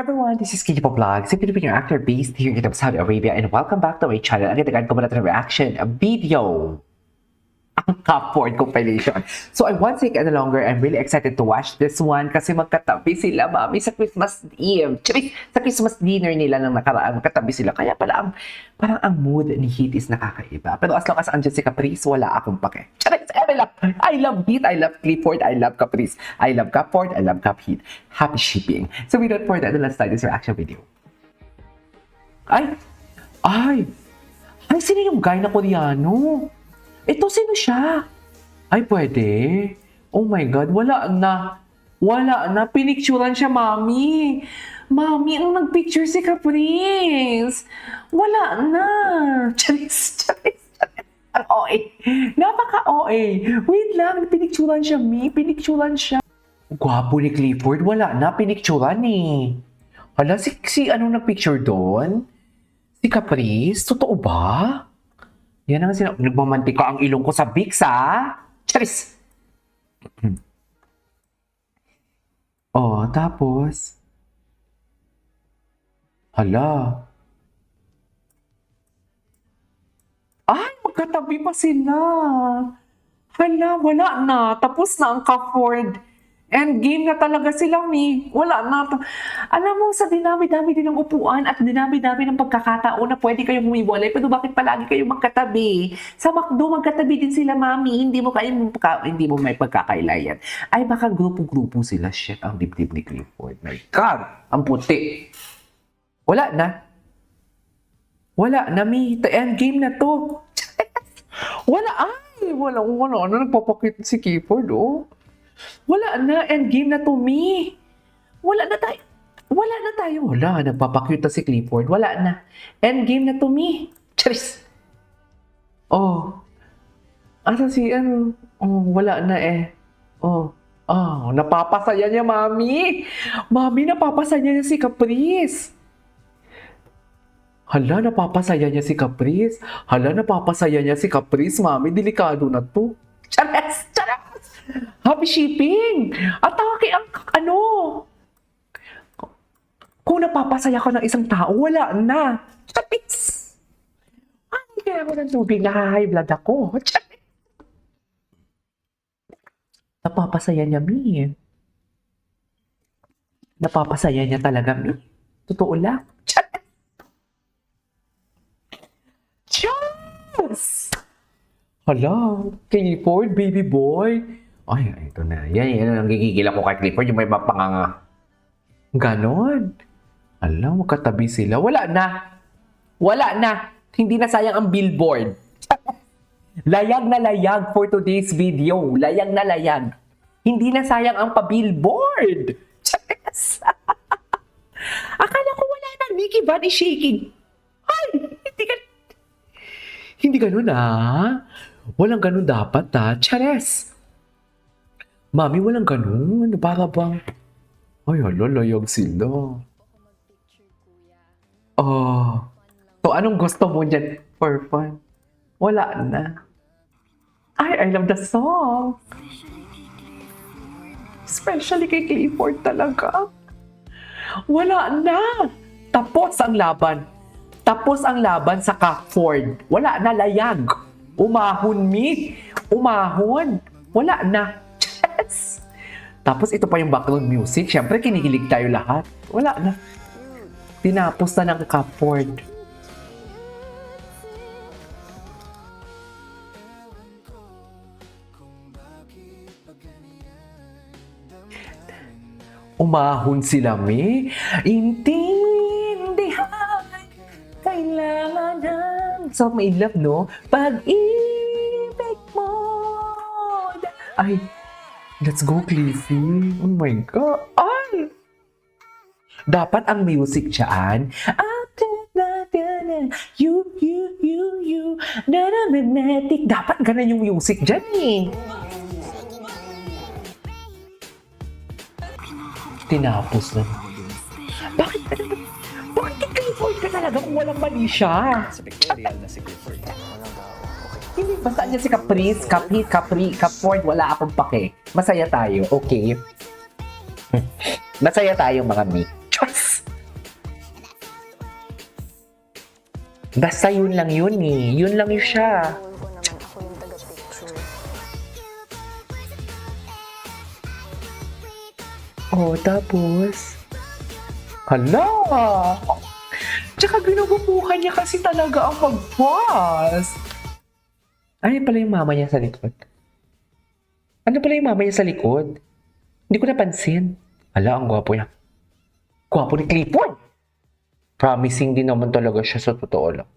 Everyone, this is Kiki Vlogs, a Filipino actor based here in Saudi Arabia, and welcome back to my channel. Ang itagaan ko muna ito reaction video. Ang Cupboard compilation. So I won't take any longer. I'm really excited to watch this one kasi magkatabi sila, mami, sa Christmas Eve. Charis, sa Christmas dinner nila nang nakaraan, magkatabi sila. Kaya parang ang mood ni Heat is nakakaiba. Pero as long as andyan si Caprice, wala akong pake. Charis, I love Heat, I love Clifford, I love Caprice, I love Cupboard, I love Cup Heat. Happy shipping. So without further ado, let's start this reaction video. Ay, sino yung guy na Koreano? Ito, sino siya? Ay, pwede. Oh my God, wala na. Pinicturan siya, mami. Mami, anong nagpicture si Caprice? Wala na. Charis. Ang OA. Napaka-OA. Wait lang, pinicturan siya, Pinicturan siya. Gwapo ni Clifford, wala na. Pinicturan eh. Hala, si anong nagpicture doon? Si Caprice? Totoo ba? Yan ang nagmamantika ang ilong ko sa Vicks, ha? Charis! Oh, tapos? Hala. Ay, magkatabi pa sila. Hala, wala na. Tapos na ang Cupboard. Endgame na talaga sila, Mi. Wala na. Alam mo, sa dinami-dami din ng upuan at dinami-dami ng pagkakataon na pwede kayong humiwalay, pero bakit palagi kayong magkatabi? Sa McDo, magkatabi din sila, Mami. Hindi mo may pagkakailayan. Ay, baka grupo-grupo sila. Shit, ang dibdib ni Clifford. My God, ang puti. Wala na, Mi. Endgame na to. Wala. Ano, nagpapakit si Clifford, oh. Wala na, endgame na to, Mi. Wala na tayo. Nagpapakyuta si Clifford. Wala na. Endgame na to, Mi. Charis. Oh. Asa si ano? Oh, wala na eh. Oh. Napapasaya niya, Mami. Mami, napapasaya niya si Caprice. Hala, napapasaya niya si Caprice. Mami, delikado na to. Charis. Happy shipping! At tawagin ang kung napapasaya ka ng isang tao, wala na. Chapis! Ay, kaya ako ng tubig, high blood ako. Chapis! Napapasaya niya, Mi. Napapasaya niya talaga, Mi. Totoo lang. Chapis! Cheers! Hala, Clifford, baby boy. Ay, ito na. Yan ang gigigil ako kay Clifford, yung may mapanganga. Ganon. Alam, magkatabi sila. Wala na. Hindi na sayang ang billboard. Layag na layag for today's video. Layag na layag. Hindi na sayang ang pa-billboard. Yes. Akala ko wala na. Mickey Van is shaking. Ay, hindi ganun Walang ganun dapat Chares. Mami, walang ganun. Para bang... Ay, layag sila. Oh. So, anong gusto mo dyan for fun? Wala na. Ay, I love the song. Especially kay Clifford talaga. Wala na. Tapos ang laban sa Cupboard. Wala na, layag. Umahon, Mi. Wala na. Yes. Tapos ito pa yung background music. Siyempre, kinikilig tayo lahat. Wala na. Tinapos na ng Cupboard. Umahon sila, Mi. Intindihan. Kailangan ng... So, may love, no? Pag-ibig mo. Ay, let's go, Cliffy. Oh my God. Ay! Dapat ang music dyan. You. Magnetic. Dapat ganun yung music dyan eh. Tinapos na. Bakit Clifford ka talaga kung walang mali siya? Sabi ko, real na si Clifford. Hindi, basta niya si Caprice, Cupboard, wala akong pake. Masaya tayo, okay? Masaya tayo, mga mi. Choice! Basta yun lang yun eh. Yun lang yun siya. Goal ko naman ako yung taga-picture. Oh, tapos? Hala! Tsaka ginugubuhan niya kasi talaga ang mag-boss. Ano pala yung mama niya sa likod? Ano pala yung mama niya sa likod? Hindi ko napansin. Hala, ang gwapo niya. Gwapo ni Clifford! Promising din naman talaga siya sa totoo lang.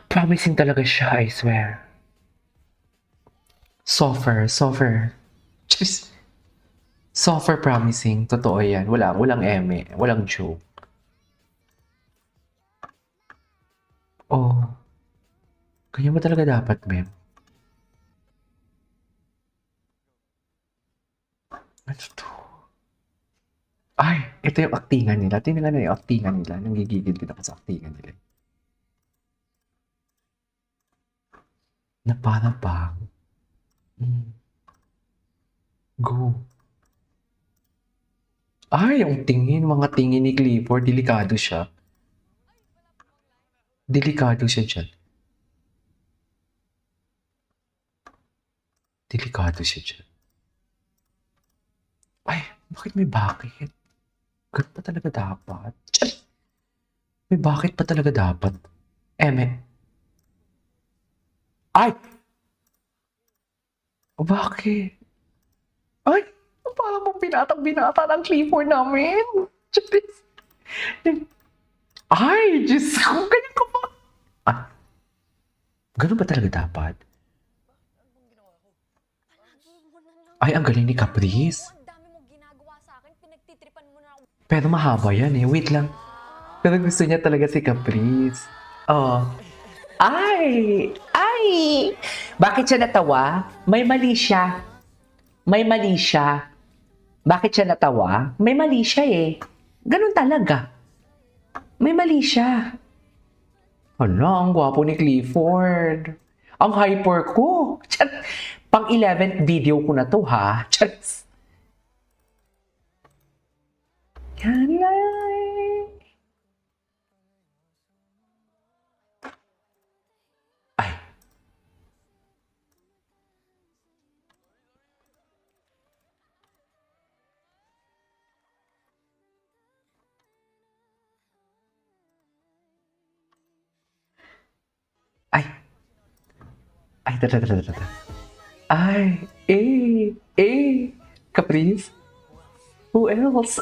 Promising talaga siya, I swear. Softer. Just, softer promising. Totoo yan. Walang eme. Walang joke. Oh. Ganyan ba talaga dapat, Mem? Ano to? Ay, ito yung aktingan nila. Tingnan na yung aktingan nila. Nanggigigil din ako sa aktingan nila. Na para bang? Go. Ay, yung tingin, mga tingin ni Clifford, delikado siya. Delikado siya dyan. Delikado siya dyan. Ay, bakit may bakit? Ganun pa talaga dapat? Tiyan! May bakit pa talaga dapat? Eme. Ay! Bakit? Ay! Parang bang binatang-binata ng Clifford namin. Diyos. Ay! Diyos ko! Ganyan ka ba? Ah, ganun ba talaga dapat? Ay, ang galing ni Caprice. Ang dami mong ginagawa sa akin, pinagtitripan mo na ako. Pero mahaba yan eh. Wait lang. Pero gusto niya talaga si Caprice. Oh. Ay! Ay! Bakit siya natawa? May mali siya. May mali siya. Bakit siya natawa? May mali siya eh. Ganun talaga. May mali siya. Hala, ang gwapo ni Clifford. Ang hyper ko. Tiyat, pang 11th video ko na to ha. Tiyat. Ay. Ay. Ay, tata. Ay, Caprice. Who else?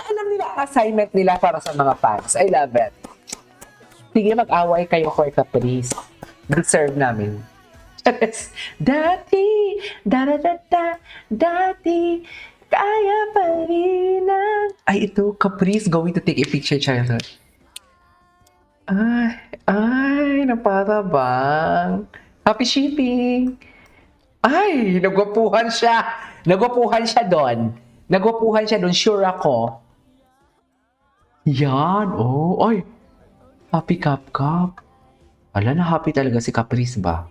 Alam nila ang assignment nila para sa mga fans. I love it. Sige, mag-away kayo for Caprice. Deserve namin. Dati, da-da-da-da, dati, kaya pa rin ang... Ay, ito, Caprice going to take a picture, childhood. Ay, napara bang? Happy shipping! Ay, nagwapuhan siya. Nagwapuhan siya doon. Nagwapuhan siya doon, sure ako. Yan, oh. Ay, happy Cap. Ala na happy talaga si Caprice ba?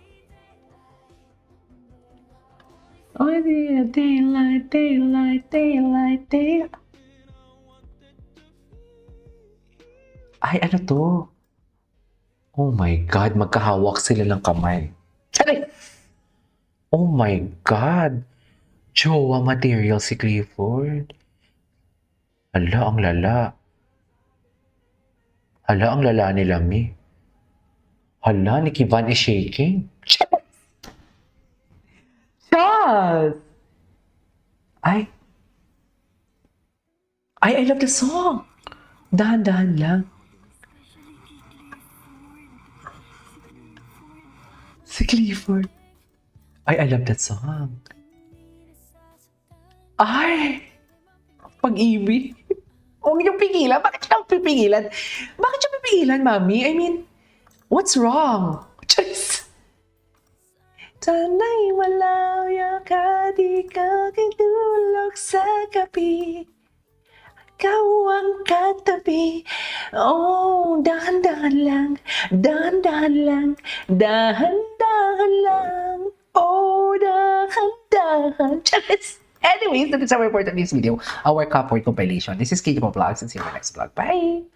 Ay, daylight. Ay, ano to? Oh my God, magkahawak sila ng kamay. Sorry! Oh my God! Jowa material si Clifford. Hala, ang lala. Hala, ang lala ni Lami. Hala, ni Kivan is shaking. Chas! Ay! I love the song! Dahan-dahan lang. Si Clifford. I love that song. Ay! Pag-ibig. Huwag niyong pigilan. Bakit siya pipigilan? Bakit siya pipigilan, Mami? I mean, what's wrong? Just... Sana'y malaya ka, di ka kitulog sa gabi. Ikaw ang katabi. Oh, dahan-dahan lang. Dahan-dahan lang. Dahan-dahan lang. Oh, dahan-dahan. Charis! Anyways, that is our report on this video. Our Cupboard compilation. This is KJ Vlogs and see you in my next vlog. Bye!